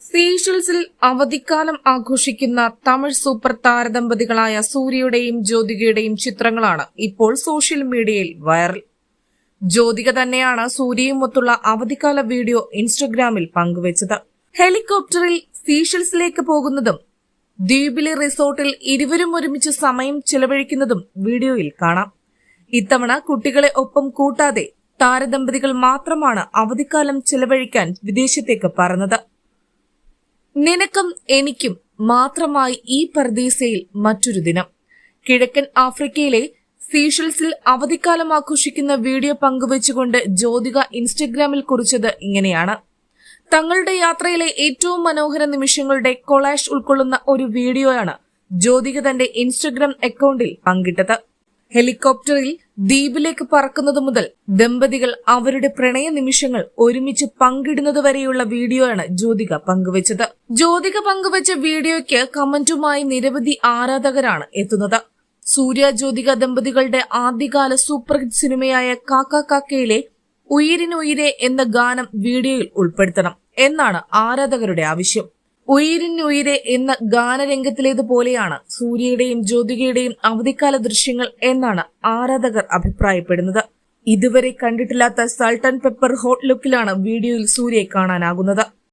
സീഷെൽസിൽ അവധിക്കാലം ആഘോഷിക്കുന്ന തമിഴ് സൂപ്പർ താരദമ്പതികളായ സൂര്യയുടെയും ജ്യോതികയുടെയും ചിത്രങ്ങളാണ് ഇപ്പോൾ സോഷ്യൽ മീഡിയയിൽ വൈറൽ. ജ്യോതിക തന്നെയാണ് സൂര്യയുമൊത്തുള്ള അവധിക്കാല വീഡിയോ ഇൻസ്റ്റഗ്രാമിൽ പങ്കുവച്ചത്. ഹെലികോപ്റ്ററിൽ സീഷെൽസിലേക്ക് പോകുന്നതും ദ്വീപിലെ റിസോർട്ടിൽ ഇരുവരും ഒരുമിച്ച് സമയം ചിലവഴിക്കുന്നതും വീഡിയോയിൽ കാണാം. ഇത്തവണ കുട്ടികളെ ഒപ്പം കൂട്ടാതെ താരദമ്പതികൾ മാത്രമാണ് അവധിക്കാലം ചിലവഴിക്കാൻ വിദേശത്തേക്ക് പറന്നത്. നിനക്കും എനിക്കും മാത്രമായി ഈ പർദീസയിൽ മറ്റൊരു ദിനം. കിഴക്കൻ ആഫ്രിക്കയിലെ സീഷെൽസിൽ അവധിക്കാലം ആഘോഷിക്കുന്ന വീഡിയോ പങ്കുവച്ചുകൊണ്ട് ജ്യോതിക ഇൻസ്റ്റഗ്രാമിൽ കുറിച്ചത് ഇങ്ങനെയാണ്. തങ്ങളുടെ യാത്രയിലെ ഏറ്റവും മനോഹര നിമിഷങ്ങളുടെ കൊളാഷ് ഉൾക്കൊള്ളുന്ന ഒരു വീഡിയോയാണ് ജ്യോതിക തന്റെ ഇൻസ്റ്റഗ്രാം അക്കൌണ്ടിൽ പങ്കിട്ടത്. ഹെലികോപ്റ്ററിൽ ദ്വീപിലേക്ക് പറക്കുന്നത് മുതൽ ദമ്പതികൾ അവരുടെ പ്രണയ നിമിഷങ്ങൾ ഒരുമിച്ച് പങ്കിടുന്നതുവരെയുള്ള വീഡിയോയാണ് ജ്യോതിക പങ്കുവച്ചത്. ജ്യോതിക പങ്കുവച്ച വീഡിയോയ്ക്ക് കമന്റുമായി നിരവധി ആരാധകരാണ് എത്തുന്നത്. സൂര്യ ജ്യോതിക ദമ്പതികളുടെ ആദ്യകാല സൂപ്പർ ഹിറ്റ് സിനിമയായ കാക്ക കാക്കയിലെ ഉയിരിനുയിരെ എന്ന ഗാനം വീഡിയോയിൽ ഉൾപ്പെടുത്തണം എന്നാണ് ആരാധകരുടെ ആവശ്യം. ഉയിരിനുയിരെ എന്ന ഗാനരംഗത്തിലേതുപോലെയാണ് സൂര്യയുടെയും ജ്യോതികയുടെയും അവധിക്കാല ദൃശ്യങ്ങൾ എന്നാണ് ആരാധകർ അഭിപ്രായപ്പെടുന്നത്. ഇതുവരെ കണ്ടിട്ടില്ലാത്ത സാൾട്ട് ആൻഡ് പെപ്പർ ഹോട്ട് ലുക്കിലാണ് വീഡിയോയിൽ സൂര്യയെ കാണാനാകുന്നത്.